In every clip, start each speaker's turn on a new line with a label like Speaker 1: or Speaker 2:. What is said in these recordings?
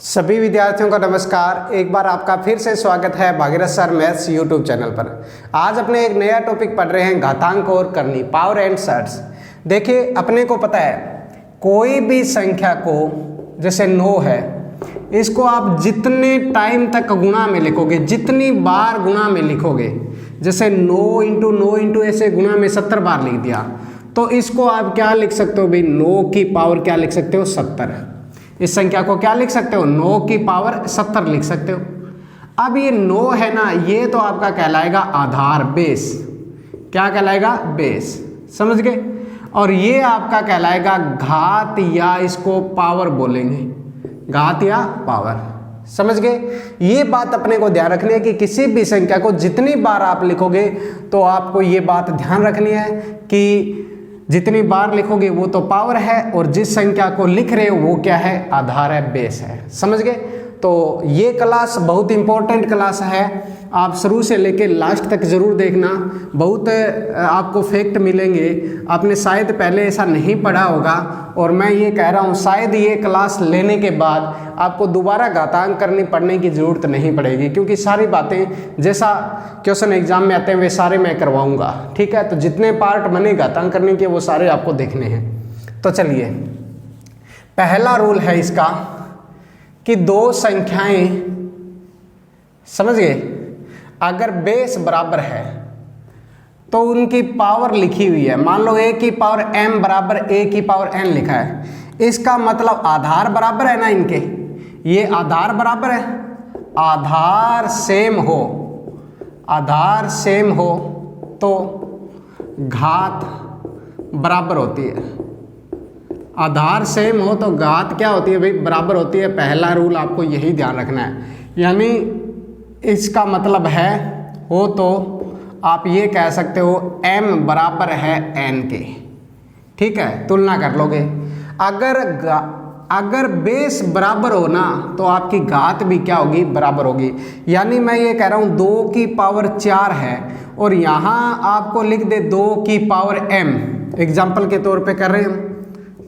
Speaker 1: सभी विद्यार्थियों का नमस्कार। एक बार आपका फिर से स्वागत है Bhagirath sir maths YouTube channel पर। आज अपने एक नया टॉपिक पढ़ रहे हैं घातांक और करनी, पावर एंड सर्ट्स। देखिए, अपने को पता है कोई भी संख्या को, जैसे 9 है, इसको आप जितने टाइम तक गुणा में लिखोगे, जितनी बार गुणा में लिखोगे, जैसे 9 इंटू 9 इंटू ऐसे गुणा में 70 बार लिख दिया, तो इसको आप क्या लिख सकते हो भाई, 9 की पावर क्या लिख सकते हो, 70। इस संख्या को क्या लिख सकते हो, 9 की पावर 70 लिख सकते हो। अब ये 9 है ना, ये तो आपका कहलाएगा आधार, बेस। क्या कहलाएगा, बेस। समझ गए। और ये आपका कहलाएगा घात, या इसको पावर बोलेंगे, घात या पावर। समझ गए। ये बात अपने को ध्यान रखनी है कि किसी भी संख्या को जितनी बार आप लिखोगे तो आपको ये बात ध्यान रखनी है कि जितनी बार लिखोगे वो तो पावर है, और जिस संख्या को लिख रहे हो वो क्या है, आधार है, बेस है। समझ गए। तो ये क्लास बहुत इंपॉर्टेंट क्लास है, आप शुरू से लेके लास्ट तक जरूर देखना। बहुत आपको फैक्ट मिलेंगे, आपने शायद पहले ऐसा नहीं पढ़ा होगा, और मैं ये कह रहा हूँ शायद ये क्लास लेने के बाद आपको दोबारा घातांक करनी पढ़ने की ज़रूरत नहीं पड़ेगी, क्योंकि सारी बातें जैसा क्वेश्चन एग्जाम में आते हैं वे सारे मैं करवाऊँगा। ठीक है। तो जितने पार्ट बने घातांक करने के वो सारे आपको देखने हैं। तो चलिए, पहला रूल है इसका कि दो संख्याएं, समझ गए, अगर बेस बराबर है तो उनकी पावर लिखी हुई है। मान लो a की पावर m बराबर a की पावर n लिखा है, इसका मतलब आधार बराबर है ना इनके, ये आधार बराबर है। आधार सेम हो, आधार सेम हो तो घात बराबर होती है। आधार सेम हो तो घात क्या होती है भाई, बराबर होती है। पहला रूल आपको यही ध्यान रखना है। यानी इसका मतलब है हो तो आप ये कह सकते हो m बराबर है n के। ठीक है, तुलना कर लोगे। अगर बेस बराबर हो ना तो आपकी घात भी क्या होगी, बराबर होगी। यानी मैं ये कह रहा हूँ 2 की पावर 4 है, और यहाँ आपको लिख दे 2 की पावर m, एग्जाम्पल के तौर पे कर रहे हैं हम।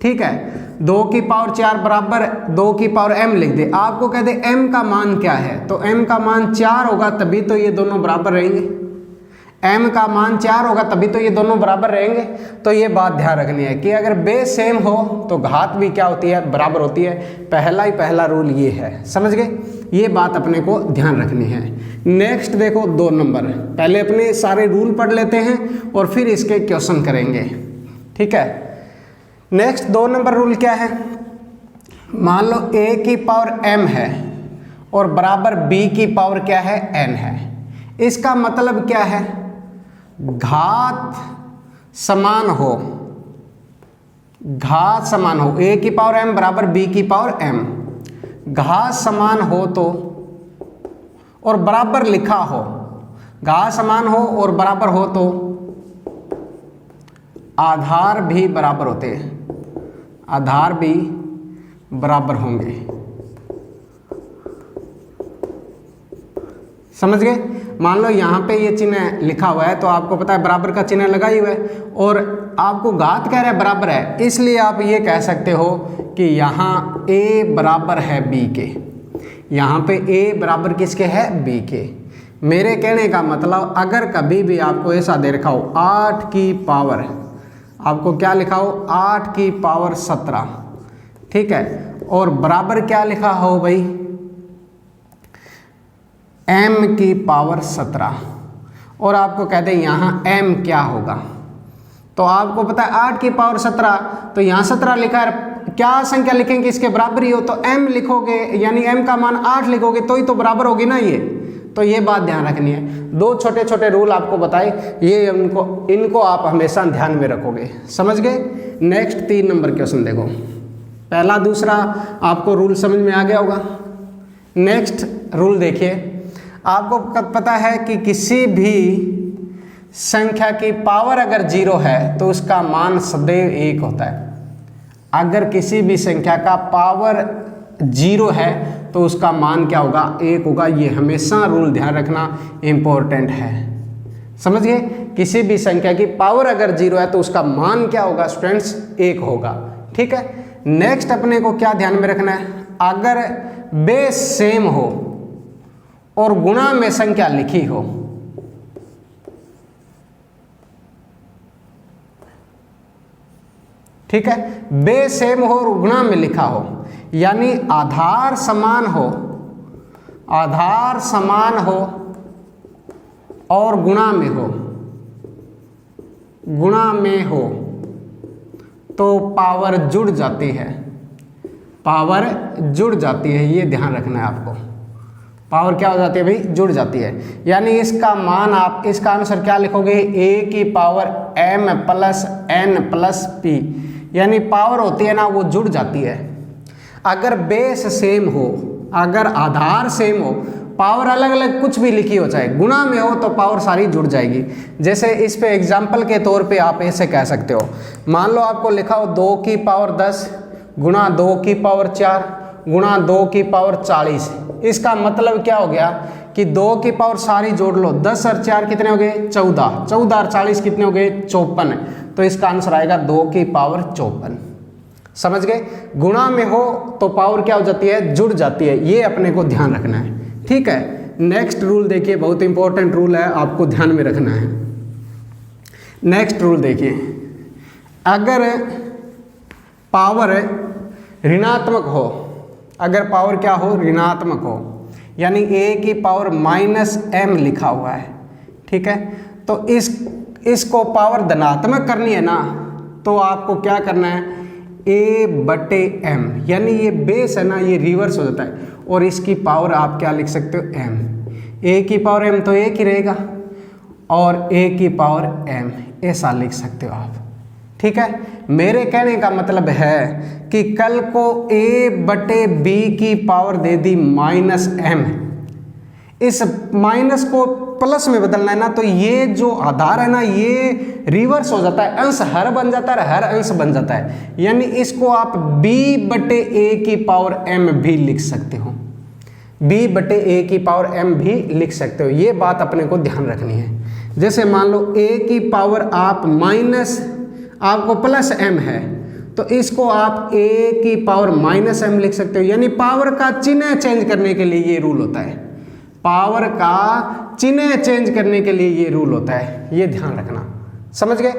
Speaker 1: ठीक है, 2 की पावर 4 बराबर 2 की पावर m लिख दे। आपको कह दे m का मान क्या है, तो m का मान 4 होगा, तभी तो ये दोनों बराबर रहेंगे। m का मान 4 होगा तभी तो ये दोनों बराबर रहेंगे। तो ये बात ध्यान रखनी है कि अगर बेस सेम हो तो घात भी क्या होती है, बराबर होती है। पहला रूल ये है। समझ गए। ये बात अपने को ध्यान रखनी है। नेक्स्ट देखो 2 नंबर। पहले अपने सारे रूल पढ़ लेते हैं और फिर इसके क्वेश्चन करेंगे। ठीक है। नेक्स्ट 2 नंबर रूल क्या है, मान लो a की पावर m है और बराबर b की पावर क्या है, n है। इसका मतलब क्या है, घात समान हो, घात समान हो, a की पावर m बराबर b की पावर m, घात समान हो तो, और बराबर लिखा हो, घात समान हो और बराबर हो तो आधार भी बराबर होते हैं, आधार भी बराबर होंगे। समझ गए। मान लो यहाँ पे ये चिन्ह लिखा हुआ है तो आपको पता है बराबर का चिन्ह लगा ही हुआ है, और आपको घात कह रहा है बराबर है, इसलिए आप ये कह सकते हो कि यहाँ a बराबर है b के। यहाँ पे a बराबर किसके है, b के। मेरे कहने का मतलब अगर कभी भी आपको ऐसा दे रखा हो 8 की पावर, आपको क्या लिखा हो, 8 की पावर 17, ठीक है, और बराबर क्या लिखा हो भाई, m की पावर 17, और आपको कहते हैं यहाँ m क्या होगा, तो आपको पता है 8 की पावर 17, तो यहाँ 17 लिखा है। क्या संख्या लिखेंगे इसके बराबर ही हो, तो m लिखोगे, यानी m का मान 8 लिखोगे तो ही तो बराबर होगी ना ये। तो ये बात ध्यान रखनी है। 2 छोटे छोटे रूल आपको बताए, ये इनको आप हमेशा ध्यान में रखोगे। समझ गए। नेक्स्ट 3 नंबर क्वेश्चन देखो। पहला दूसरा आपको रूल समझ में आ गया होगा। नेक्स्ट रूल देखिए, आपको पता है कि किसी भी संख्या की पावर अगर 0 है तो उसका मान सदैव 1 होता है। अगर किसी भी संख्या का पावर 0 है तो उसका मान क्या होगा, 1 होगा। ये हमेशा रूल ध्यान रखना इम्पोर्टेंट है। समझ गए। किसी भी संख्या की पावर अगर 0 है तो उसका मान क्या होगा स्टूडेंट्स, 1 होगा। ठीक है। नेक्स्ट अपने को क्या ध्यान में रखना है, अगर बेस सेम हो और गुणा में संख्या लिखी हो, ठीक है, बेस सेम हो और गुणा में लिखा हो, यानी आधार समान हो, आधार समान हो और गुणा में हो, गुणा में हो, तो पावर जुड़ जाती है, पावर जुड़ जाती है, ये ध्यान रखना है आपको। पावर क्या हो जाती है भाई? जुड़ जाती है। यानी इसका मान आप, इसका आंसर क्या लिखोगे? a की power m plus n plus p, यानी पावर होती है ना वो जुड़ जाती है। अगर बेस सेम हो, अगर आधार सेम हो, पावर अलग अलग कुछ भी लिखी हो, चाहे गुणा में हो, तो पावर सारी जुड़ जाएगी। जैसे इस पे एग्जाम्पल के तौर पे आप ऐसे कह सकते हो, मान लो आपको लिखा हो 2 की पावर 10 गुणा 2 की पावर 4 गुणा 2 की पावर 40। इसका मतलब क्या हो गया कि 2 की पावर सारी जोड़ लो, 10 और 4 कितने हो गए? 14, 14 और 40 कितने हो गए? 54। तो इसका आंसर आएगा 2 की पावर 54। समझ गए? गुणा में हो तो पावर क्या हो जाती है? जुड़ जाती है। ये अपने को ध्यान रखना है, ठीक है। नेक्स्ट रूल देखिए, बहुत इंपॉर्टेंट रूल है, आपको ध्यान में रखना है। नेक्स्ट रूल देखिए, अगर पावर ऋणात्मक हो, अगर पावर क्या हो? ऋणात्मक हो, यानी a की पावर -m लिखा हुआ है, ठीक है, तो इसको पावर धनात्मक करनी है ना, तो आपको क्या करना है? a/m, यानी ये बेस है ना, ये रिवर्स हो जाता है और इसकी पावर आप क्या लिख सकते हो? m। a की पावर m तो एक ही रहेगा और a की पावर m, ऐसा लिख सकते हो आप, ठीक है। मेरे कहने का मतलब है कि कल को a/b की पावर दे दी -m, इस माइनस को प्लस में बदलना है ना, तो ये जो आधार है ना, ये रिवर्स हो जाता है, अंश हर बन जाता है, हर अंश बन जाता है, यानी इसको आप b/a की पावर m भी लिख सकते हो, b/a की पावर m भी लिख सकते हो। ये बात अपने को ध्यान रखनी है। जैसे मान लो a की पावर आप आपको +m है, तो इसको आप a की पावर -m लिख सकते हो, यानी पावर का चिन्ह चेंज करने के लिए ये रूल होता है, पावर का चिन्ह चेंज करने के लिए ये रूल होता है, ये ध्यान रखना। समझ गए?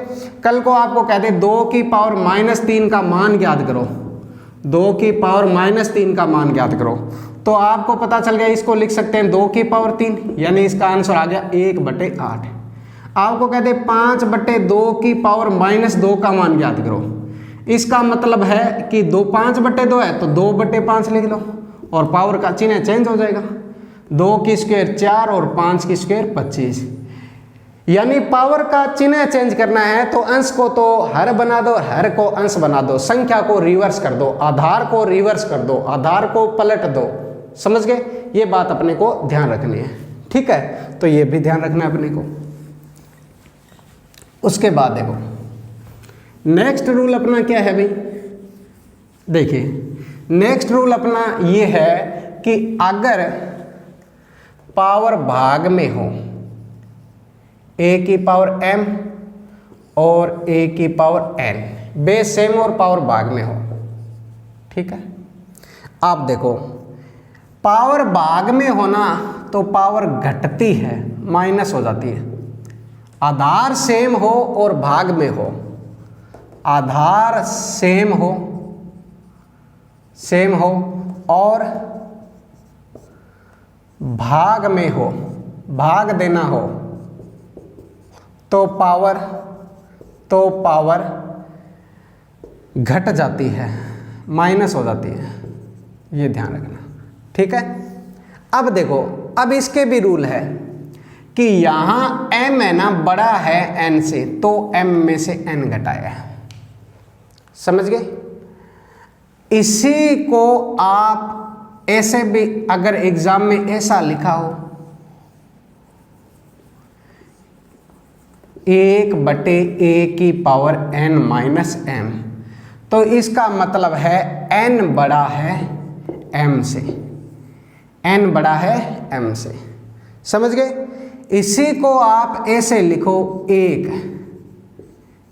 Speaker 1: कल को आपको कहते 2 की पावर -3 का मान ज्ञात करो, 2 की पावर -3 का मान ज्ञात करो, तो आपको पता चल गया, इसको लिख सकते हैं 2 की पावर 3, यानी इसका आंसर आ गया 1/8। आपको कहते 5/2 की पावर -2 का मान ज्ञात करो, इसका मतलब है कि 5/2 है तो 2/5 लिख लो और पावर का चिन्ह चेंज हो जाएगा, 2 की स्क्वायर 4 और 5 की स्क्वायर 25। यानी पावर का चिन्ह चेंज करना है तो अंश को तो हर बना दो, हर को अंश बना दो, संख्या को रिवर्स कर दो, आधार को रिवर्स कर दो, आधार को पलट दो। समझ गए? ये बात अपने को ध्यान रखनी है, ठीक है, तो ये भी ध्यान रखना है अपने को। उसके बाद देखो नेक्स्ट रूल अपना क्या है भाई? देखिए नेक्स्ट रूल अपना ये है कि अगर पावर भाग में हो, a की पावर m और a की पावर n, बेस सेम और पावर भाग में हो, ठीक है। आप देखो पावर भाग में होना तो पावर घटती है, माइनस हो जाती है। आधार सेम हो और भाग में हो, आधार सेम हो और भाग में हो, भाग देना हो, तो पावर घट जाती है, माइनस हो जाती है, ये ध्यान रखना, ठीक है। अब देखो, अब इसके भी रूल है कि यहां m है ना बड़ा है n से, तो m में से n घटाया है। समझ गए? इसी को आप ऐसे भी अगर एग्जाम में ऐसा लिखा हो 1/a की पावर n माइनस m, तो इसका मतलब है n बड़ा है m से, n बड़ा है m से। समझ गए? इसी को आप ऐसे लिखो 1,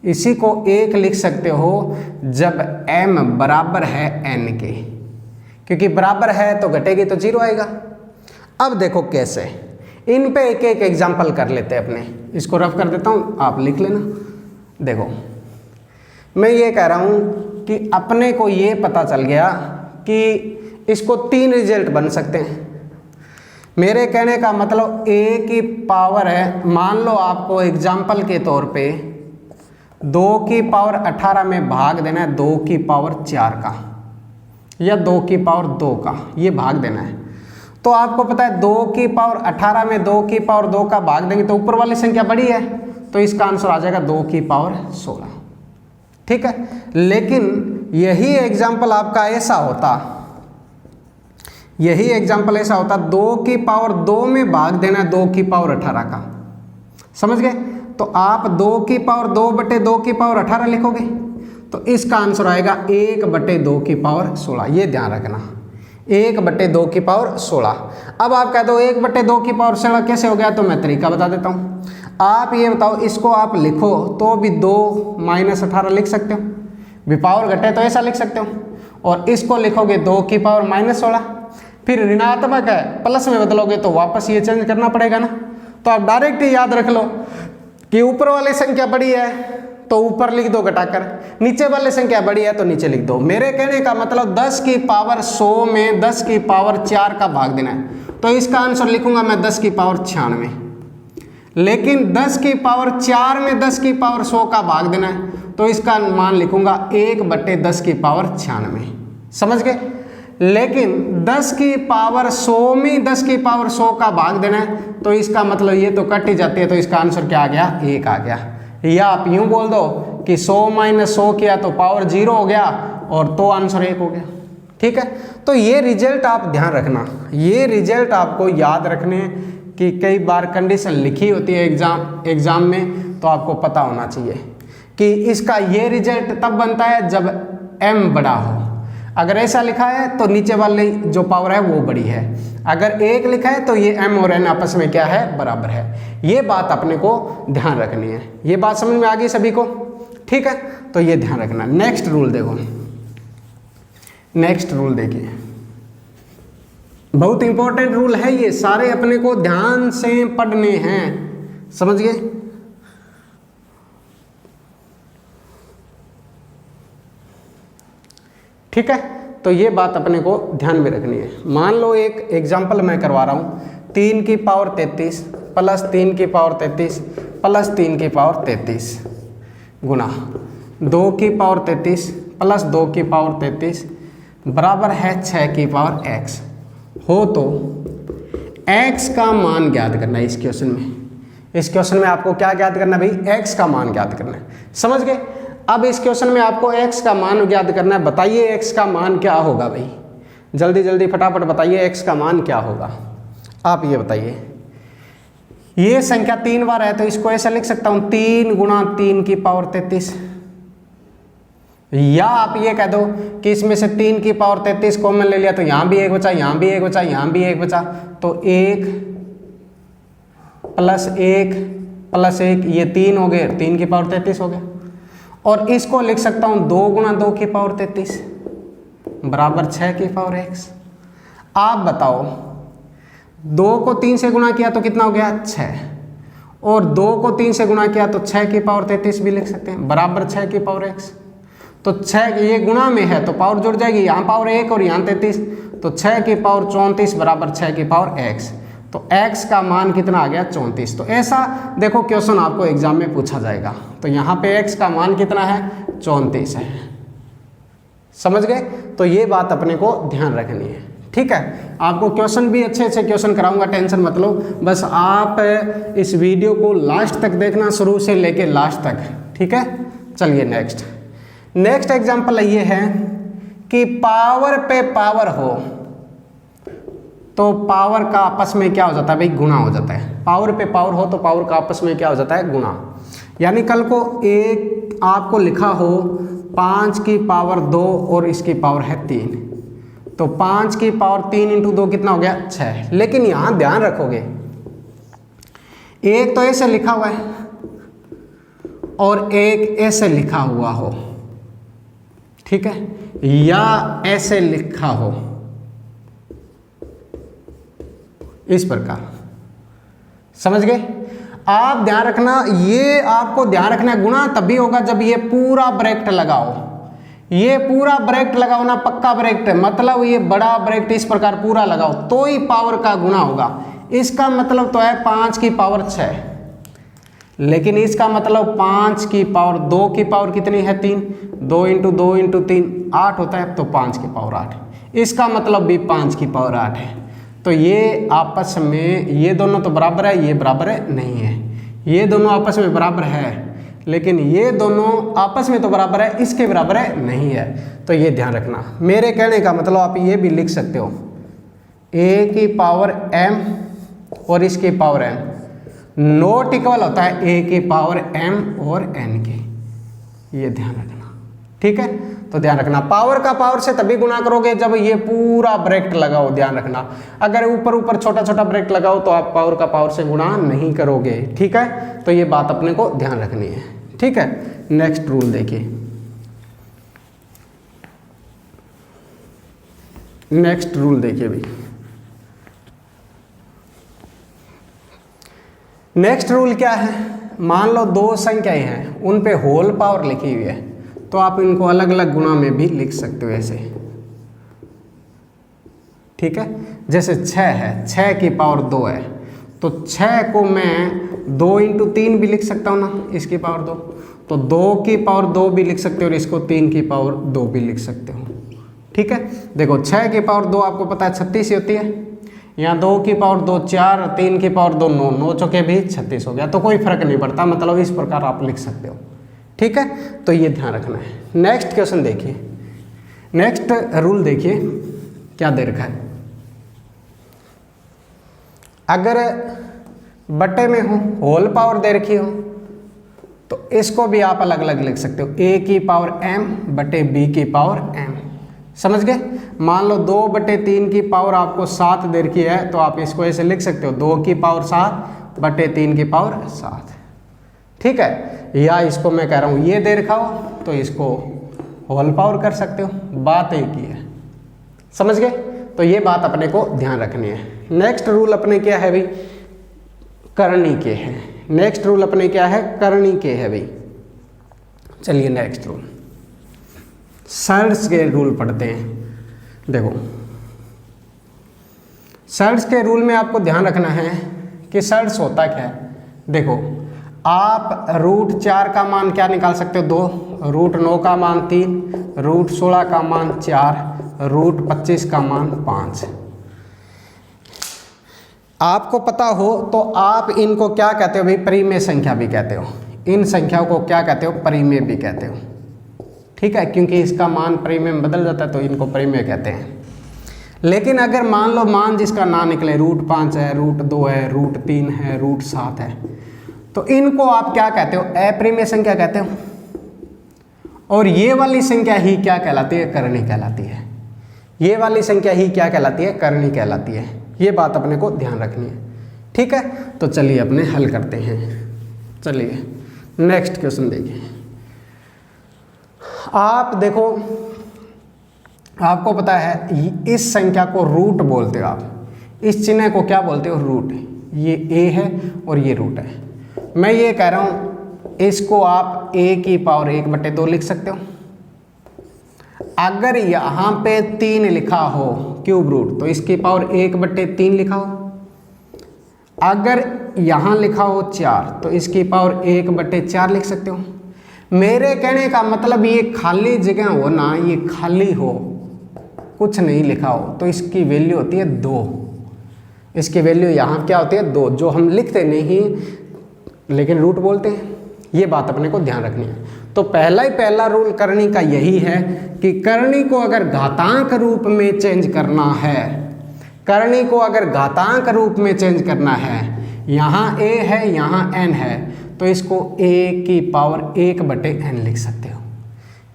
Speaker 1: इसी को 1 लिख सकते हो जब m बराबर है n के, क्योंकि बराबर है तो घटेगी तो 0 आएगा। अब देखो कैसे, इन पे एक एक एग्जाम्पल कर लेते हैं अपने। इसको रफ कर देता हूँ, आप लिख लेना। देखो मैं ये कह रहा हूँ कि अपने को ये पता चल गया कि इसको 3 रिजल्ट बन सकते हैं। मेरे कहने का मतलब a की पावर है, मान लो आपको एग्जाम्पल के तौर पे 2 की पावर 18 में भाग देना है 2 की पावर 4 का या 2 की पावर 2 का, ये भाग देना है। तो आपको पता है 2 की पावर 18 में 2 की पावर 2 का भाग देंगे तो ऊपर वाली संख्या बड़ी है, तो इसका आंसर आ जाएगा 2 की पावर 16। ठीक है, लेकिन यही एग्जाम्पल आपका ऐसा होता, यही एग्जाम्पल ऐसा होता 2 की पावर 2 में भाग देना 2 की पावर 18 का, समझ गए? तो आप 2 की पावर 2 बटे 2 की पावर 18 लिखोगे तो इसका आंसर आएगा 1 बटे 2 की पावर 16। ये ध्यान रखना, 1 बटे 2 की पावर 16। अब आप कह दो 1 बटे 2 की पावर 16 कैसे हो गया, तो मैं तरीका बता देता हूँ। आप ये बताओ, इसको आप लिखो तो भी 2 माइनस 18 लिख सकते हो, भी पावर घटे तो ऐसा लिख सकते हो, और इसको लिखोगे 2 की पावर माइनस 16, फिर ऋणात्मक है प्लस में बदलोगे तो वापस ये चेंज करना पड़ेगा ना। तो आप डायरेक्ट ही याद रख लो कि ऊपर वाली संख्या बड़ी है तो ऊपर लिख दो घटाकर, नीचे वाली संख्या बड़ी है तो नीचे लिख दो। मेरे कहने का मतलब 10 की पावर 100 में 10 की पावर 4 का भाग देना है, तो इसका आंसर लिखूंगा मैं 10 की पावर 96। लेकिन 10 की पावर 4 में 10 की पावर 100 का भाग देना है, तो इसका मान लिखूंगा 1 बटे 10 की पावर 96। समझ गए? लेकिन 10 की पावर 100 में 10 की पावर 100 का भाग देना है, तो इसका मतलब ये तो कट ही जाती है, तो इसका आंसर क्या आ गया, 1 आ गया। या आप यूं बोल दो कि 100 माइनस 100 किया तो पावर 0 हो गया और तो आंसर 1 हो गया। ठीक है, तो ये रिजल्ट आप ध्यान रखना, ये रिजल्ट आपको याद रखने कि कई बार कंडीशन लिखी होती है एग्जाम में, तो आपको पता होना चाहिए कि इसका ये रिजल्ट तब बनता है जब m बड़ा हो। अगर ऐसा लिखा है तो नीचे वाली जो पावर है वो बड़ी है, अगर 1 लिखा है तो ये m और n आपस में क्या है, बराबर है। ये बात अपने को ध्यान रखनी है। ये बात समझ में आ गई सभी को? ठीक है, तो ये ध्यान रखना। नेक्स्ट रूल देखो, नेक्स्ट रूल देखिए, बहुत इंपॉर्टेंट रूल है ये, सारे अपने को ध्यान से पढ़ने हैं, समझ गए? ठीक है, तो ये बात अपने को ध्यान में रखनी है। मान लो एक एग्जाम्पल मैं करवा रहा हूँ, 3 की पावर 33 प्लस 3 की पावर 33 प्लस 3 की पावर 33 गुना 2 की पावर 33 प्लस 2 की पावर 33 बराबर है 6 की पावर x हो, तो x का मान ज्ञात करना है। इस क्वेश्चन में, इस क्वेश्चन में आपको क्या ज्ञात करना है भाई, x का मान ज्ञात करना है। समझ गए? अब इस क्वेश्चन में आपको x का मान ज्ञात करना है। बताइए x का मान क्या होगा भाई, जल्दी जल्दी फटाफट बताइए x का मान क्या होगा। आप ये बताइए, ये संख्या 3 बार है तो इसको ऐसा लिख सकता हूँ 3 गुणा 3 की पावर 33, या आप ये कह दो कि इसमें से 3 की पावर 33 कॉमन ले लिया तो यहाँ भी 1 बचा, यहाँ भी 1 बचा, यहाँ भी 1 बचा, तो 1 प्लस 1 प्लस 1 ये 3 हो गए, 3 की पावर 33 हो गया। और इसको लिख सकता हूँ 2 गुणा 2 की पावर 33 बराबर 6 की पावर x। आप बताओ 2 को 3 से गुणा किया तो कितना हो गया, 6, और 2 को 3 से गुणा किया तो 6 की पावर 33 भी लिख सकते हैं बराबर 6 की पावर x। तो 6 ये गुणा में है तो पावर जुड़ जाएगी, यहाँ पावर 1 और यहाँ 33, तो 6 की पावर 34 बराबर 6 की पावर x। तो x का मान कितना आ गया, 34। तो ऐसा देखो क्वेश्चन आपको एग्जाम में पूछा जाएगा, तो यहाँ पे x का मान कितना है, 34 है। समझ गए? तो ये बात अपने को ध्यान रखनी है। ठीक है, आपको क्वेश्चन भी अच्छे अच्छे क्वेश्चन कराऊंगा, टेंशन मत लो, बस आप इस वीडियो को लास्ट तक देखना, शुरू से लेके लास्ट तक। ठीक है, चलिए नेक्स्ट एग्जाम्पल ये है कि पावर पे पावर हो तो पावर का आपस में क्या हो जाता है भाई, गुणा हो जाता है। पावर पे पावर हो तो पावर का आपस में क्या हो जाता है, गुणा। यानी कल को एक आपको लिखा हो 5 की पावर 2 और इसकी पावर है 3, तो 5 की पावर 3 इंटू 2 कितना हो गया, 6। लेकिन यहाँ ध्यान रखोगे, एक तो ऐसे लिखा हुआ है और एक ऐसे लिखा हुआ हो, ठीक है, या ऐसे लिखा हो, इस प्रकार, समझ गए। आप ध्यान रखना, ये आपको ध्यान रखना गुणा तभी होगा जब ये पूरा ब्रैकेट लगाओ, ये पूरा ब्रैकेट लगाओ ना, पक्का ब्रैकेट मतलब ये बड़ा ब्रैकेट इस प्रकार पूरा लगाओ तो ही पावर का गुणा होगा। इसका मतलब तो है 5 की पावर 6, लेकिन इसका मतलब 5 की पावर 2 की पावर कितनी है 3, 2 इंटू 2 इंटू 3 8 होता है, तो 5 की पावर 8, इसका मतलब भी 5 की पावर 8 है। तो ये आपस में, ये दोनों तो बराबर है, ये बराबर है नहीं है, ये दोनों आपस में बराबर है, लेकिन ये दोनों आपस में तो बराबर है, इसके बराबर है नहीं है। तो ये ध्यान रखना, मेरे कहने का मतलब आप ये भी लिख सकते हो a की पावर m और इसकी पावर n नॉट इक्वल होता है a की पावर m और n के, ये ध्यान रखना, ठीक है। तो ध्यान रखना, पावर का पावर से तभी गुणा करोगे जब ये पूरा ब्रैकेट लगाओ, ध्यान रखना। अगर ऊपर ऊपर छोटा छोटा ब्रैकेट लगाओ तो आप पावर का पावर से गुणा नहीं करोगे, ठीक है। तो ये बात अपने को ध्यान रखनी है, ठीक है। नेक्स्ट रूल देखिए, नेक्स्ट रूल देखिए भाई, नेक्स्ट रूल क्या है, मान लो दो संख्याएं हैं, उन पे होल पावर लिखी हुई है, तो आप इनको अलग अलग गुणा में भी लिख सकते हो ऐसे, ठीक है। जैसे 6 है, 6 की पावर 2 है, तो 6 को मैं 2 इंटू 3 भी लिख सकता हूँ ना, इसकी पावर 2, तो 2 की पावर 2 भी लिख सकते हो और इसको 3 की पावर 2 भी लिख सकते हो, ठीक है। देखो 6 की पावर 2 आपको पता है 36 ही होती है, यहाँ 2 की पावर 2 4, 3 की पावर 2 9, 9 चौके भी 36 हो गया, तो कोई फर्क नहीं पड़ता, मतलब इस प्रकार आप लिख सकते हो, ठीक है। तो ये ध्यान रखना है। नेक्स्ट क्वेश्चन देखिए, नेक्स्ट रूल देखिए क्या दे रखा है, अगर बट्टे में हो, होल पावर दे रखी हो, तो इसको भी आप अलग अलग लिख सकते हो, a की पावर m बटे b की पावर m, समझ गए। मान लो 2/3 की पावर आपको 7 दे रखी है, तो आप इसको ऐसे लिख सकते हो 2 की पावर 7 बटे 3 की पावर 7, ठीक है। या इसको मैं कह रहा हूँ ये दे रखा हो तो इसको होल पावर कर सकते हो, बात एक ही है, समझ गए। तो ये बात अपने को ध्यान रखनी है। नेक्स्ट रूल अपने क्या है भाई, करनी के है। नेक्स्ट रूल अपने क्या है, करनी के है भाई। चलिए नेक्स्ट रूल, सर्ट्स के रूल पढ़ते हैं। देखो सर्ट्स के रूल में आपको ध्यान रखना है कि सर्ट्स होता क्या है। देखो आप √4 का मान क्या निकाल सकते हो 2, √9 का मान 3, √16 का मान 4, √25 का मान 5। आपको पता हो तो आप इनको क्या कहते हो भाई, परिमेय संख्या भी कहते हो, इन संख्याओं को क्या कहते हो, परिमेय भी कहते हो, ठीक है, क्योंकि इसका मान परिमेय में बदल जाता है तो इनको परिमेय कहते हैं। लेकिन अगर मान लो मान जिसका ना निकले, √5 है, √2 है, √3 है, √7 है, तो इनको आप क्या कहते हो, अपरिमेय संख्या कहते हो। और ये वाली संख्या ही क्या कहलाती है, करनी कहलाती है। ये वाली संख्या ही क्या कहलाती है, करनी कहलाती है। ये बात अपने को ध्यान रखनी है, ठीक है। तो चलिए अपने हल करते हैं। चलिए नेक्स्ट क्वेश्चन देखिए। आप देखो, आपको पता है इस संख्या को रूट बोलते हो आप, इस चिन्ह को क्या बोलते हो, रूट। ये a है और ये रूट है। मैं ये कह रहा हूँ इसको आप a की पावर 1/2 लिख सकते हो। अगर यहाँ पे 3 लिखा हो क्यूब रूट, तो इसकी पावर 1/3 लिखा हो। अगर यहाँ लिखा हो 4, तो इसकी पावर 1/4 लिख सकते हो। मेरे कहने का मतलब ये खाली जगह हो ना, ये खाली हो, कुछ नहीं लिखा हो, तो इसकी वैल्यू होती है 2। इसकी वैल्यू यहाँ क्या होती है 2, जो हम लिखते नहीं लेकिन रूट बोलते हैं। ये बात अपने को ध्यान रखनी है। तो पहला रूल करनी का यही है कि करनी को अगर घातांक रूप में चेंज करना है, करनी को अगर घातांक रूप में चेंज करना है, यहाँ a है यहाँ n है, तो इसको a की पावर 1/n लिख सकते हो।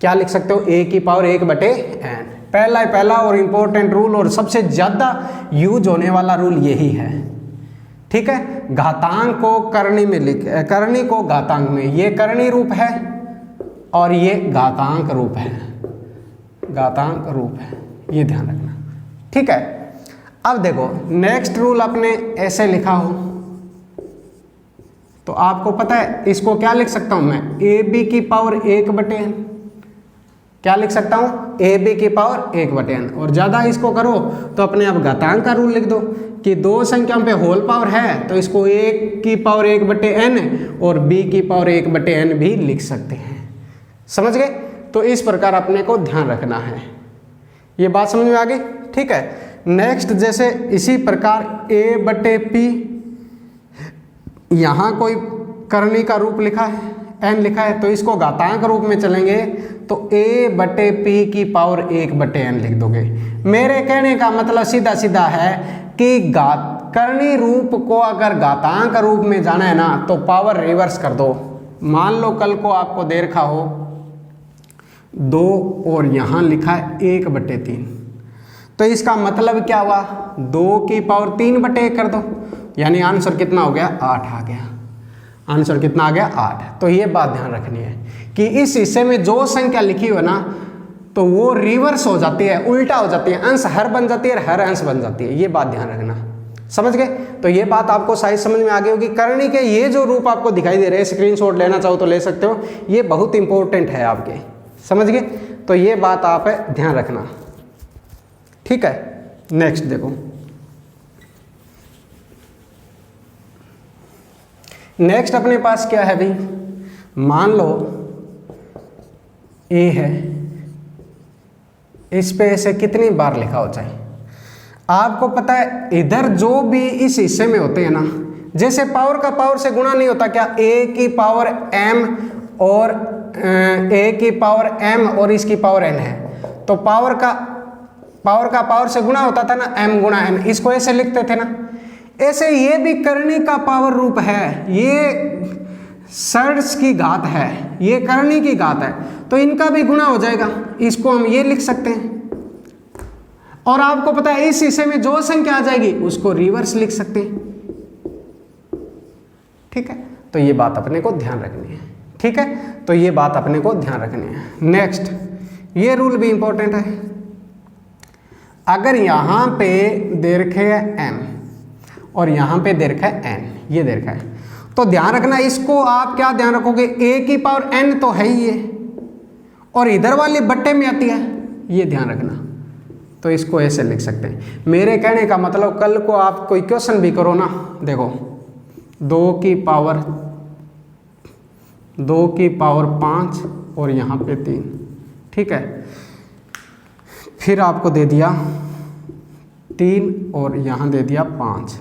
Speaker 1: क्या लिख सकते हो, a की पावर 1/n। पहला और इम्पोर्टेंट रूल और सबसे ज़्यादा यूज होने वाला रूल यही है, ठीक है। घातांक को करनी में करनी को घातांक में, ये करनी रूप है और ये घातांक रूप है, घातांक रूप है, ये ध्यान रखना, ठीक है। अब देखो नेक्स्ट रूल आपने ऐसे लिखा हो तो आपको पता है इसको क्या लिख सकता हूं मैं, ए बी की पावर 1/n। क्या लिख सकता हूं, ए बी की पावर 1/n। और ज्यादा इसको करो तो अपने आप घातांक का रूल लिख दो कि दो संख्याओं पे होल पावर है तो इसको ए की पावर 1/n और बी की पावर 1/n भी लिख सकते हैं। समझ गए? तो इस प्रकार अपने को ध्यान रखना है। ये बात समझ में आ गई? ठीक है। नेक्स्ट जैसे इसी प्रकार a/p, यहां कोई करनी का रूप लिखा है, n लिखा है, तो इसको घातांक रूप में चलेंगे तो a/p की पावर 1/n लिख दोगे। मेरे कहने का मतलब सीधा सीधा है कि करनी रूप को अगर घातांक रूप में जाना है ना तो पावर रिवर्स कर दो। मान लो कल को आपको दे रखा हो 2 और यहां लिखा है 1/3, तो इसका मतलब क्या हुआ, 2 की पावर 3/1 कर दो, यानी आंसर कितना हो गया, 8 आ गया। आंसर कितना आ गया, 8। तो ये बात ध्यान रखनी है कि इस हिस्से में जो संख्या लिखी हो ना तो वो रिवर्स हो जाती है, उल्टा हो जाती है, अंश हर बन जाती है, हर अंश बन जाती है। ये बात ध्यान रखना। समझ गए? तो ये बात आपको शायद समझ में आ गई होगी। करनी के ये जो रूप आपको दिखाई दे रहे हैं, स्क्रीनशॉट लेना चाहो तो ले सकते हो, ये बहुत इंपॉर्टेंट है आपके। समझ गए? तो ये बात आप ध्यान रखना। ठीक है। नेक्स्ट देखो, नेक्स्ट अपने पास क्या है भाई, मान लो ए है, इस पे ऐसे कितनी बार लिखा हो चाहे, आपको पता है इधर जो भी इस हिस्से में होते हैं ना, जैसे पावर का पावर से गुणा नहीं होता क्या, a की पावर m और a की पावर m और इसकी पावर n है, तो पावर का पावर से गुणा होता था ना, m गुणा n, इसको ऐसे लिखते थे ना। ऐसे ये भी करनी का पावर रूप है, ये षड्स की घात है, ये करनी की घात है, तो इनका भी गुणा हो जाएगा, इसको हम ये लिख सकते हैं। और आपको पता है इस हिस्से में जो संख्या आ जाएगी उसको रिवर्स लिख सकते हैं। ठीक है, तो ये बात अपने को ध्यान रखनी है। ठीक है, तो ये बात अपने को ध्यान रखनी है। नेक्स्ट, ये रूल भी इंपॉर्टेंट है। अगर यहां पे दे रखे है m और यहां पे दे रखा है n, ये दे रखा है, तो ध्यान रखना इसको आप क्या ध्यान रखोगे, a की पावर n तो है ही ये, और इधर वाली बट्टे में आती है, ये ध्यान रखना। तो इसको ऐसे लिख सकते हैं। मेरे कहने का मतलब कल को आप कोई क्वेश्चन भी करो ना, देखो 2 की पावर 5 और यहाँ पे 3, ठीक है, फिर आपको दे दिया 3 और यहाँ दे दिया 5।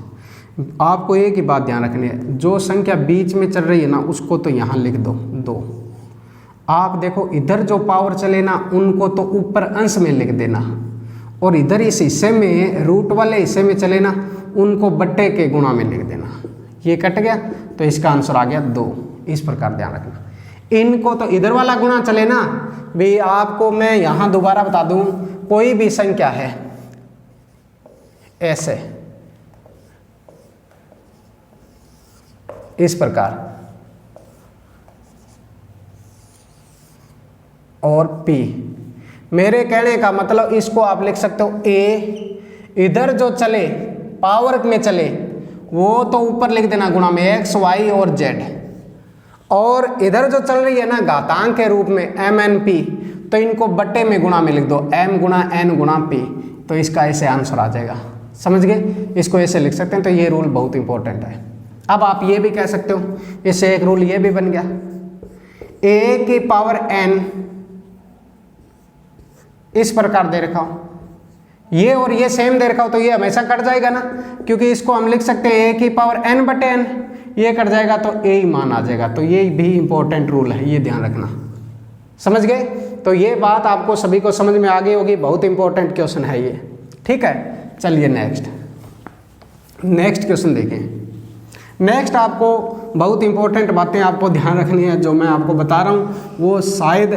Speaker 1: आपको एक ही बात ध्यान रखनी है, जो संख्या बीच में चल रही है ना उसको तो यहाँ लिख दो 2। आप देखो इधर जो पावर चले ना उनको तो ऊपर अंश में लिख देना, और इधर इस हिस्से में रूट वाले हिस्से में चले ना उनको बट्टे के गुणा में लिख देना। ये कट गया तो इसका आंसर आ गया 2। इस प्रकार ध्यान रखना। इनको तो इधर वाला गुणा चले ना भी, आपको मैं यहाँ दोबारा बता दूं, कोई भी संख्या है ऐसे इस प्रकार और P, मेरे कहने का मतलब इसको आप लिख सकते हो A, इधर जो चले पावर में चले वो तो ऊपर लिख देना गुणा में x, y और z, और इधर जो चल रही है ना घातांक के रूप में m n p, तो इनको बट्टे में गुणा में लिख दो m गुणा n गुणा p, तो इसका ऐसे आंसर आ जाएगा। समझ गए? इसको ऐसे लिख सकते हैं। तो ये रूल बहुत इंपॉर्टेंट है। अब आप ये भी कह सकते हो, इससे एक रूल ये भी बन गया, a की पावर n इस प्रकार दे रखा हो, ये और ये सेम दे रखा हो, तो ये हमेशा कट जाएगा ना, क्योंकि इसको हम लिख सकते हैं a की पावर n बटे n, ये कट जाएगा तो a ही मान आ जाएगा। तो ये भी इंपॉर्टेंट रूल है, ये ध्यान रखना। समझ गए? तो ये बात आपको सभी को समझ में आ गई होगी, बहुत इंपॉर्टेंट क्वेश्चन है ये। ठीक है, चलिए नेक्स्ट क्वेश्चन देखें। नेक्स्ट आपको बहुत इंपॉर्टेंट बातें आपको ध्यान रखनी है, जो मैं आपको बता रहा हूँ वो शायद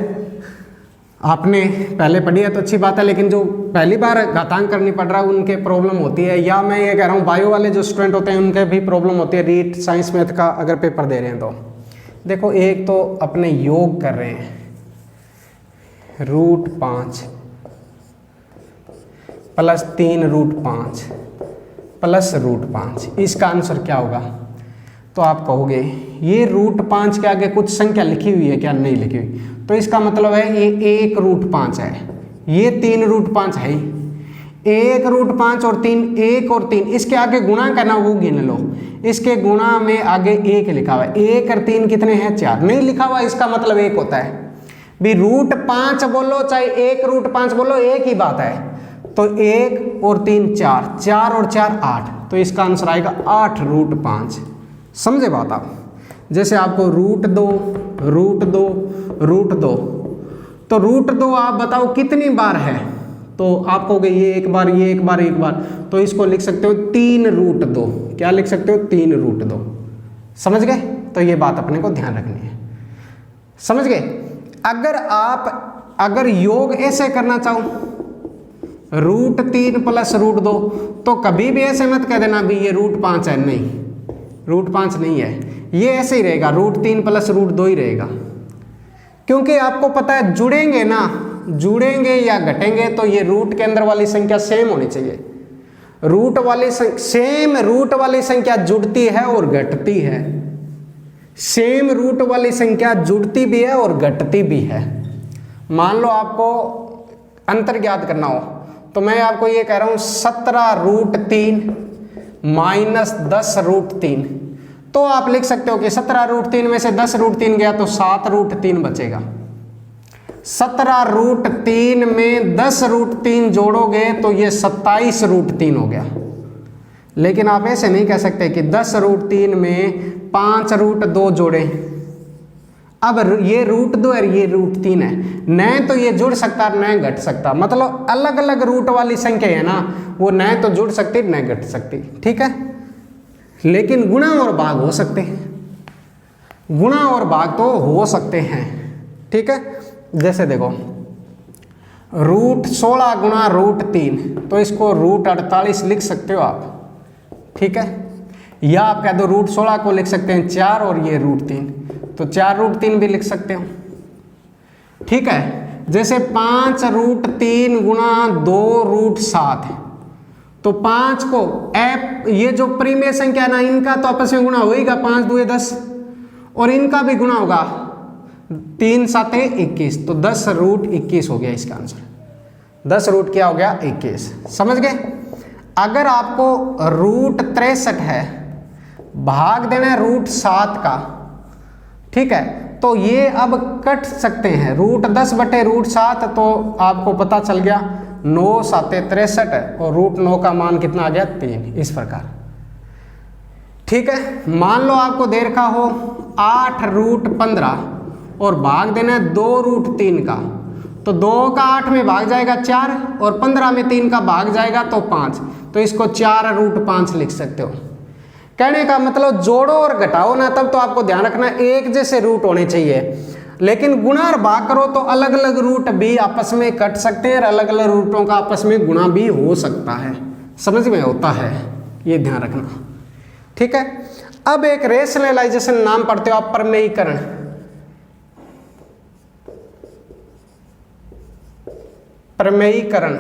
Speaker 1: आपने पहले पढ़ी है तो अच्छी बात है, लेकिन जो पहली बार घातांक करनी पड़ रहा है उनके प्रॉब्लम होती है, या मैं ये कह रहा हूँ बायो वाले जो स्टूडेंट होते हैं उनके भी प्रॉब्लम होती है रीट साइंस मैथ का अगर पेपर दे रहे हैं तो। देखो एक तो अपने योग कर रहे हैं, √5 + 3 √5, प्लस रूट 5। इसका आंसर क्या होगा? तो आप कहोगे ये रूट 5 के आगे कुछ संख्या लिखी हुई है क्या? नहीं लिखी हुई, तो इसका मतलब है ये 1 रूट 5 है, ये 3 रूट 5 है ही। 1 रूट 5 और 3, 1 और 3, इसके आगे गुणा करना वो गिन लो, इसके गुणा में आगे 1 लिखा हुआ है, 1 और 3 कितने हैं? 4। नहीं लिखा हुआ, इसका मतलब 1 होता है भी। रूट 5 बोलो चाहे 1 रूट 5 बोलो, एक ही बात है। तो 1 और 3 4, 4 और 4 8, तो इसका आंसर आएगा 8 रूट 5। समझे बात आप? जैसे आपको रूट 2 रूट 2 रूट 2, तो रूट 2 आप बताओ कितनी बार है? तो आप कहोगे ये एक बार, ये एक बार, एक बार, तो इसको लिख सकते हो 3 रूट 2। क्या लिख सकते हो? 3 रूट 2। समझ गए? तो ये बात अपने को ध्यान रखनी है। समझ गए? अगर योग ऐसे करना चाहो रूट 3 प्लस रूट 2, तो कभी भी ऐसे मत कह देना भी ये रूट 5 है, नहीं, रूट 5 नहीं है, ये ऐसे ही रहेगा, रूट 3 प्लस रूट 2 ही रहेगा। क्योंकि आपको पता है जुड़ेंगे ना, जुड़ेंगे या घटेंगे तो ये रूट के अंदर वाली संख्या सेम होनी चाहिए। सेम रूट वाली संख्या जुड़ती है और घटती है, सेम रूट वाली संख्या जुड़ती भी है और घटती भी है। मान लो आपको अंतर ज्ञात करना हो, तो मैं आपको ये कह रहा हूं 17 रूट 3 माइनस 10 रूट 3, तो आप लिख सकते हो कि 17 रूट 3 में से 10 रूट 3 गया तो 7 रूट 3 बचेगा। 17 रूट 3 में 10 रूट 3 जोड़ोगे तो ये 27 रूट 3 हो गया। लेकिन आप ऐसे नहीं कह सकते कि 10 रूट 3 में 5 रूट 2 जोड़े, अब ये रूट 2 और ये रूट 3 है, न तो ये जुड़ सकता न घट सकता। मतलब अलग अलग रूट वाली संख्या है ना, वो न तो जुड़ सकती न घट सकती, ठीक है। लेकिन गुणा और भाग हो सकते हैं, गुणा और भाग तो हो सकते हैं, ठीक है। जैसे देखो रूट 16 गुणा रूट 3, तो इसको रूट 48 लिख सकते हो आप, ठीक है। या आप कह दो रूट 16 को लिख सकते हैं 4 और ये रूट 3, तो 4 रूट 3 भी लिख सकते हो, ठीक है। जैसे 5 रूट 3 गुणा 2 रूट 7, तो 5 को ये जो परिमेय संख्या है ना, इनका तो आपस में गुणा होगा, 5 दूए 10, और इनका भी गुणा होगा, 3 7 21, तो 10 रूट 21 हो गया इसका आंसर। 10 रूट क्या हो गया? 21। समझ गए? अगर आपको रूट 63 है, भाग देना है रूट 7 का, ठीक है, तो ये अब कट सकते हैं। रूट 10 बटे रूट 7, तो आपको पता चल गया 9 7 63, और रूट 9 का मान कितना आ गया? 3। इस प्रकार, ठीक है। मान लो आपको दे रखा हो 8 रूट 15 और भाग देना है 2 रूट 3 का, तो 2 का 8 में भाग जाएगा 4 और 15 में 3 का भाग जाएगा तो 5, तो इसको 4 रूट 5 लिख सकते हो। कहने का मतलब जोड़ो और घटाओ ना, तब तो आपको ध्यान रखना एक जैसे रूट होने चाहिए, लेकिन गुणा और भाग करो तो अलग अलग रूट भी आपस में कट सकते हैं और अलग अलग रूटों का आपस में गुणा भी हो सकता है। समझ में होता है, ये ध्यान रखना, ठीक है। अब एक रेशनलाइजेशन नाम पढ़ते हो आप, प्रमेयीकरण। प्रमेयीकरण,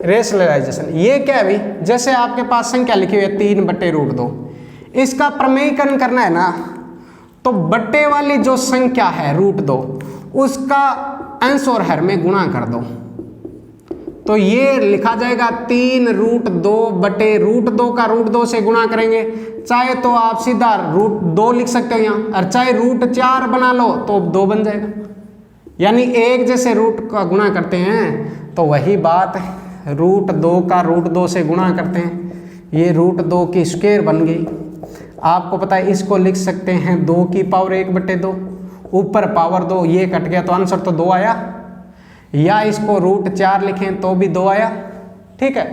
Speaker 1: रेशनलाइजेशन, ये क्या है भाई? जैसे आपके पास संख्या लिखी हुई है 3 बटे रूट 2, इसका प्रमेयीकरण करना है ना, तो बट्टे वाली जो संख्या है रूट 2, उसका अंश और हर में गुणा कर दो, तो ये लिखा जाएगा 3 रूट 2 बटे रूट 2 का रूट 2 से गुणा करेंगे। चाहे तो आप सीधा रूट 2 लिख सकते हो यहाँ, और चाहे रूट 4 बना लो तो 2 बन जाएगा। यानी एक जैसे रूट का गुणा करते हैं, तो वही बात रूट 2 का रूट 2 से गुणा करते हैं, ये रूट 2 की स्क्वायर बन गई। आपको पता है इसको लिख सकते हैं 2 की पावर 1 बटे 2, ऊपर पावर 2, ये कट गया तो आंसर तो 2 आया। या इसको रूट 4 लिखें तो भी 2 आया, ठीक है।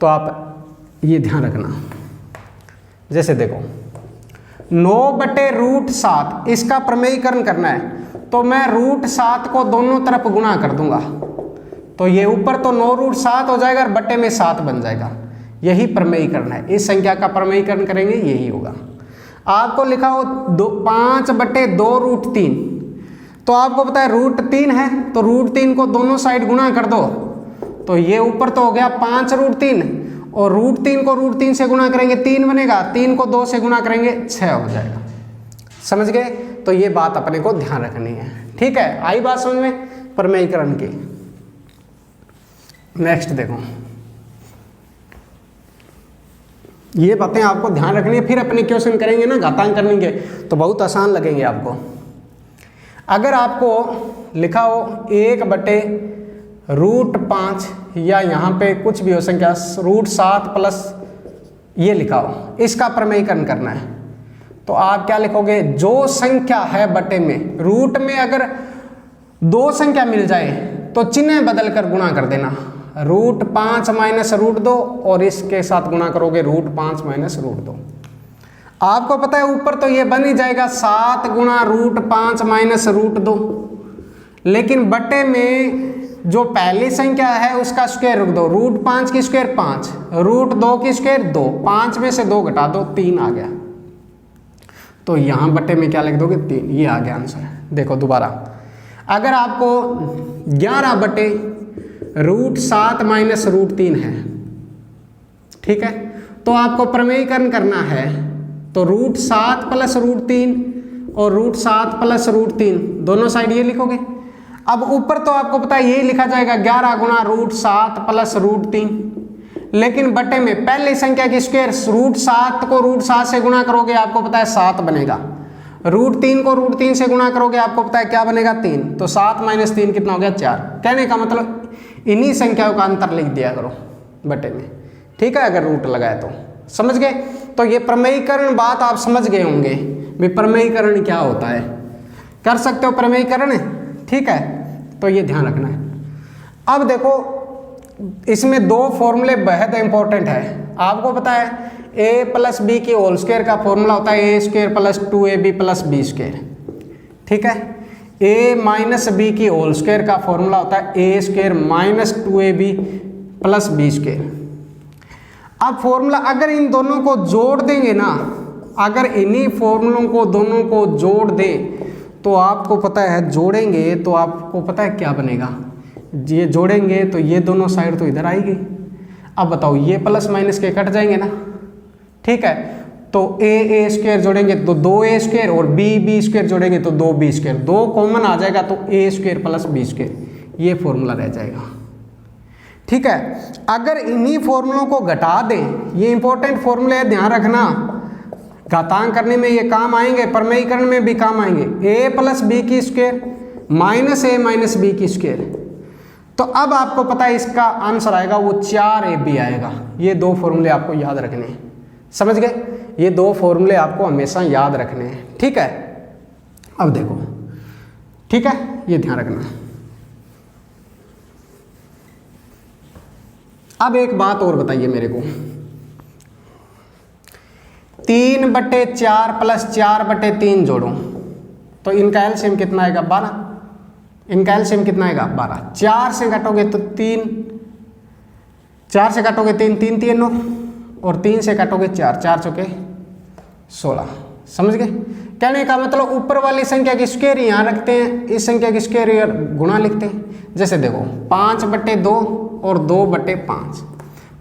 Speaker 1: तो आप ये ध्यान रखना। जैसे देखो 9 बटे रूट 7, इसका प्रमेयीकरण करना है, तो मैं रूट 7 को दोनों तरफ गुणा कर दूंगा, तो ये ऊपर तो 9 रूट 7 हो जाएगा और बट्टे में 7 बन जाएगा। यही प्रमेयीकरण है, इस संख्या का प्रमेयीकरण करेंगे यही होगा। आपको लिखा हो 5 बटे 2 रूट 3, तो आपको पता है रूट 3 है, तो रूट 3 को दोनों साइड गुणा कर दो, तो ये ऊपर तो हो गया 5 रूट 3 और √3 को √3 से गुणा करेंगे 3 बनेगा, 3 को 2 से गुणा करेंगे 6 हो जाएगा। समझ गए? तो ये बात अपने को ध्यान रखनी है। ठीक है, आई बात समझ में प्रमेयीकरण की। नेक्स्ट देखो, ये बातें आपको ध्यान रखनी है। फिर अपने क्वेश्चन करेंगे ना घातांक करने के तो बहुत आसान लगेंगे आपको। अगर आपको लिखा हो 1/√5 या यहाँ पे कुछ भी हो संख्या √7 प्लस ये लिखा हो, इसका प्रमेयीकरण करना है तो आप क्या लिखोगे? जो संख्या है बटे में, रूट में अगर 2 संख्या मिल जाए तो चिन्ह बदल कर गुणा कर देना, √5 माइनस √2 और इसके साथ गुणा करोगे √5 माइनस √2। आपको पता है ऊपर तो ये बन ही जाएगा 7 गुणा √5 माइनस √2, लेकिन बटे में जो पहली संख्या है उसका स्क्वायर रख दो, √5 की स्क्वायर 5, √2 की स्क्वायर 2, 5 में से 2 घटा दो 3 आ गया। तो यहाँ बटे में क्या लिख दोगे? 3। ये आ गया आंसर। देखो दोबारा, अगर आपको 11/√7 माइनस √3 है, ठीक है, तो आपको प्रमेयीकरण करना है तो √7 प्लस √3 और √7 प्लस √3 दोनों साइड ये लिखोगे। अब ऊपर तो आपको पता है ये लिखा जाएगा 11 गुणा √7 प्लस √3, लेकिन बटे में पहली संख्या की स्क्वायर √7 को √7 से गुणा करोगे आपको पता है 7 बनेगा, √3 को √3 से गुणा करोगे आपको पता है क्या बनेगा? 3। तो 7 माइनस 3 कितना हो गया? 4। कहने का मतलब इन्हीं संख्याओं का अंतर लिख दिया करो बटे में। ठीक है, अगर रूट लगाए तो। समझ गए? तो ये प्रमेयीकरण बात आप समझ गए होंगे भी प्रमेयीकरण क्या होता है, कर सकते हो प्रमेयीकरण। ठीक है, तो ये ध्यान रखना है। अब देखो इसमें 2 फॉर्मूले बेहद इंपॉर्टेंट है। आपको पता है a प्लस बी की होल स्क्वायर का फॉर्मूला होता है a² plus 2ab plus b²। ठीक है, a माइनस बी की होल स्क्वायर का फॉर्मूला होता है a² minus 2ab plus b²। अब फॉर्मूला अगर इन दोनों को जोड़ देंगे ना, अगर इन्हीं फॉर्मूलों को दोनों को जोड़ दे तो आपको पता है, जोड़ेंगे तो आपको पता है क्या बनेगा? ये जोड़ेंगे तो ये दोनों साइड तो इधर आएगी। अब बताओ ये प्लस माइनस के कट जाएंगे ना। ठीक है, तो a² जोड़ेंगे तो 2a² और b² जोड़ेंगे तो 2b², 2 कॉमन आ जाएगा तो a² प्लस b², ये फॉर्मूला रह जाएगा। ठीक है, अगर इन्हीं फॉर्मूलों को घटा दें, ये इंपॉर्टेंट फॉर्मूले है, ध्यान रखना, घातांक करने में ये काम आएंगे, प्रमेयीकरण में भी काम आएंगे। a प्लस बी की square minus a minus B की स्क्वायर, तो अब आपको पता है इसका आंसर आएगा वो 4ab आएगा। ये 2 फॉर्मूले आपको याद रखने हैं। समझ गए? ये 2 फॉर्मूले आपको हमेशा याद रखने हैं। ठीक है, अब देखो, ठीक है, ये ध्यान रखना। अब एक बात और बताइए मेरे को, 3/4 प्लस 4/3 जोड़ो तो इनका एलसीएम कितना आएगा? 12। इनका एलसीएम कितना आएगा? 12। 4 से काटोगे तो 3, 4 से काटोगे 3, 3 3 9 और 3 से काटोगे 4, 4 चौके 16। समझ गए? कहने का मतलब ऊपर वाली संख्या की स्क्वायर यहाँ रखते हैं, इस संख्या की स्क्वायर गुणा लिखते हैं। जैसे देखो 5/2 और 2/5,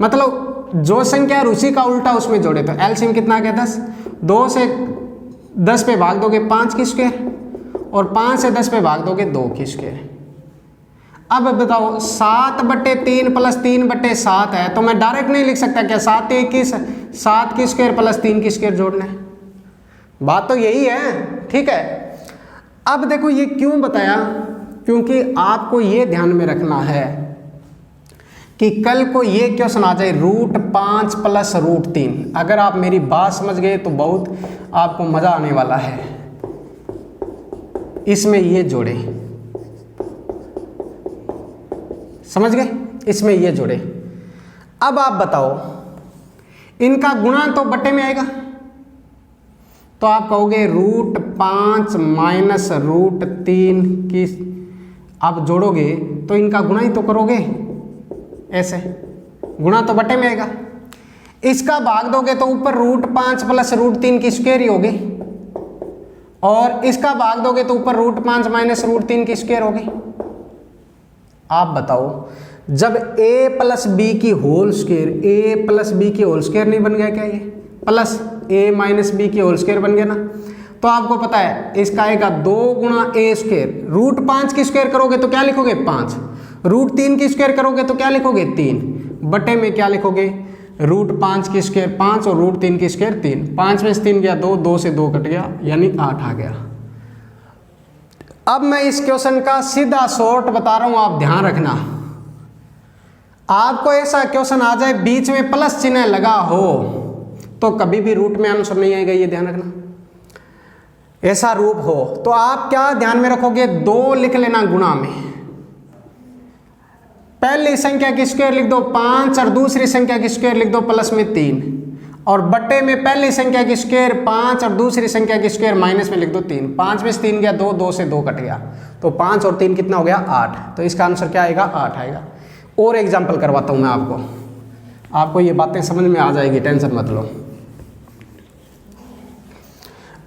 Speaker 1: मतलब जो संख्या है उसी का उल्टा उसमें जोड़े तो एलसीएम कितना आ गया? 10। 2 से 10 पे भाग दोगे 5 की स्क्वायर और 5 से 10 पे भाग दोगे 2 की स्क्वायर। अब बताओ 7/3 प्लस 3/7 है, तो मैं डायरेक्ट नहीं लिख सकता क्या 7 की स्क्वायर प्लस 3 की स्क्वायर जोड़ना है? बात तो यही है। ठीक है, अब देखो ये क्यों बताया, क्योंकि आपको ये ध्यान में रखना है कि कल को ये क्वेश्चन आ जाए √5 प्लस √3। अगर आप मेरी बात समझ गए तो बहुत आपको मजा आने वाला है। इसमें ये जोड़े, समझ गए? इसमें ये जोड़े। अब आप बताओ इनका गुणा तो बटे में आएगा, तो आप कहोगे √5 माइनस √3 की, आप जोड़ोगे तो इनका गुणा ही तो करोगे, ऐसे गुणा तो बटे में आएगा। इसका भाग दोगे तो ऊपर √5 प्लस √3 की स्क्वायर ही होगी, और इसका भाग दोगे तो ऊपर √5 माइनस √3 की स्क्वायर होगी। आप बताओ जब a प्लस बी की whole square, a plus B की होल स्क्वायर नहीं बन गया क्या, ये प्लस a माइनस बी की होल स्क्वायर बन गया ना। तो आपको पता है इसका आएगा 2 गुणा ए स्क्वायर, रूट 5 की स्क्वायर करोगे तो क्या लिखोगे 5, रूट 3 की स्क्वायर करोगे तो क्या लिखोगे 3, बटे में क्या लिखोगे रूट 5 की स्क्वायर 5 और रूट 3 की स्क्वायर 3, 5 में से 3 गया 2, 2 से 2 कट गया यानी 8 आ गया। अब मैं इस क्वेश्चन का सीधा शॉर्ट बता रहा हूं, आप ध्यान रखना। आपको ऐसा क्वेश्चन आ जाए बीच में प्लस चिन्ह लगा हो तो कभी भी रूट में आंसर नहीं आएगा, ये ध्यान रखना। ऐसा रूप हो तो आप क्या ध्यान में रखोगे, 2 लिख लेना गुणा में, पहली संख्या की स्क्वायर लिख दो 5 और दूसरी संख्या की स्क्वायर लिख दो प्लस में 3, और बट्टे में पहली संख्या की स्क्वायर 5 और दूसरी संख्या की स्क्वायर माइनस में लिख दो 3, 5 में से 3 गया 2, 2 से 2 कट गया, तो 5 और 3 कितना हो गया 8, तो इसका आंसर क्या आएगा 8 आएगा। और एग्जाम्पल करवाता हूं मैं आपको ये बातें समझ में आ जाएगी, टेंशन मत लो।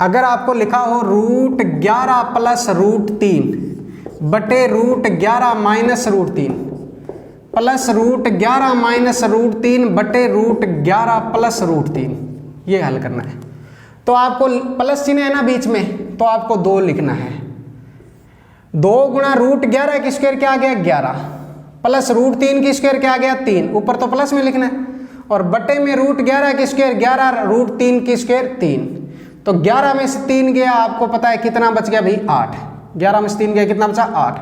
Speaker 1: अगर आपको लिखा हो रूट 11 प्लस रूट 3 बटे root 11 minus root 3 plus root 11 minus root 3 बटे रूट 11 प्लस रूट 3, ये हल करना है। तो आपको प्लस चिन्ह है ना बीच में, तो आपको 2 लिखना है, 2 गुणा रूट 11 की स्क्वायर क्या आ गया 11, प्लस रूट 3 की स्क्वायर क्या आ गया 3, ऊपर तो प्लस में लिखना है, और बटे में रूट 11 की स्क्वायर 11 रूट 3 की स्क्वायर 3, तो 11 में से 3 गया, आपको पता है कितना बच गया भाई 8, 11 में से 3 गया कितना बचा 8,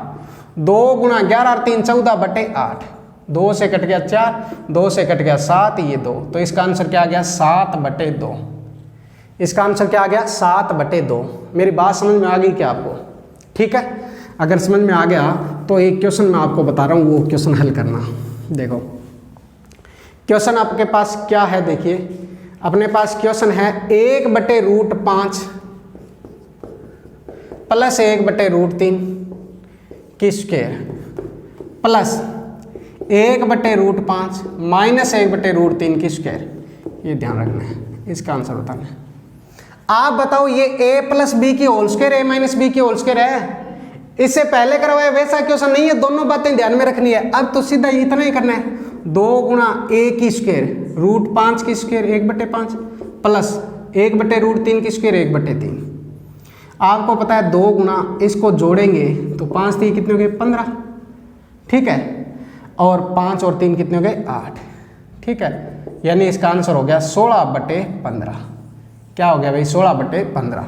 Speaker 1: 2 गुणा 11 और 3 14 बटे 8, 2 से कट गया 4, 2 से कट गया 7, ये 2, तो इसका आंसर क्या आ गया 7 बटे 2, इसका आंसर क्या आ गया 7 बटे 2। मेरी बात समझ में आ गई क्या आपको? ठीक है, अगर समझ में आ गया तो एक क्वेश्चन मैं आपको बता रहा हूँ, वो क्वेश्चन हल करना। देखो क्वेश्चन आपके पास क्या है, देखिए अपने पास क्वेश्चन है 1 बटे रूट 5 प्लस 1 बटे रूट 3 की स्क्वायर प्लस 1 बटे रूट 5 माइनस 1 बटे रूट 3 की स्क्वायर, ये ध्यान रखना है, इसका आंसर बताना है। आप बताओ ये a प्लस बी की whole square a minus B की होल स्क्वायर है, इससे पहले करवाया वैसा क्वेश्चन नहीं है, दोनों बातें ध्यान में रखनी है। अब तो सीधा इतना ही करना है, 2 गुणा a की स्क्वायर रूट 5 की स्क्वायर 1/5 प्लस 1 बटे रूट 3 की स्क्वायर 1/3। आपको पता है 2 गुणा, इसको जोड़ेंगे तो 5 3 कितने हो गए 15, ठीक है, और 5 और 3 कितने हो गए 8, ठीक है, यानी इसका आंसर हो गया 16/15। क्या हो गया भाई 16/15।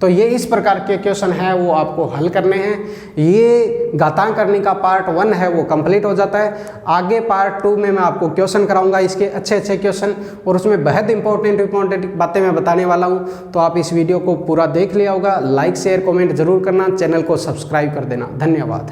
Speaker 1: तो ये इस प्रकार के क्वेश्चन है वो आपको हल करने हैं। ये घातांक करने का पार्ट 1 है वो कंप्लीट हो जाता है। आगे पार्ट 2 में मैं आपको क्वेश्चन कराऊंगा इसके अच्छे क्वेश्चन, और उसमें बेहद इंपॉर्टेंट बातें मैं बताने वाला हूँ। तो आप इस वीडियो को पूरा देख लिया होगा, लाइक शेयर कमेंट जरूर करना, चैनल को सब्सक्राइब कर देना। धन्यवाद।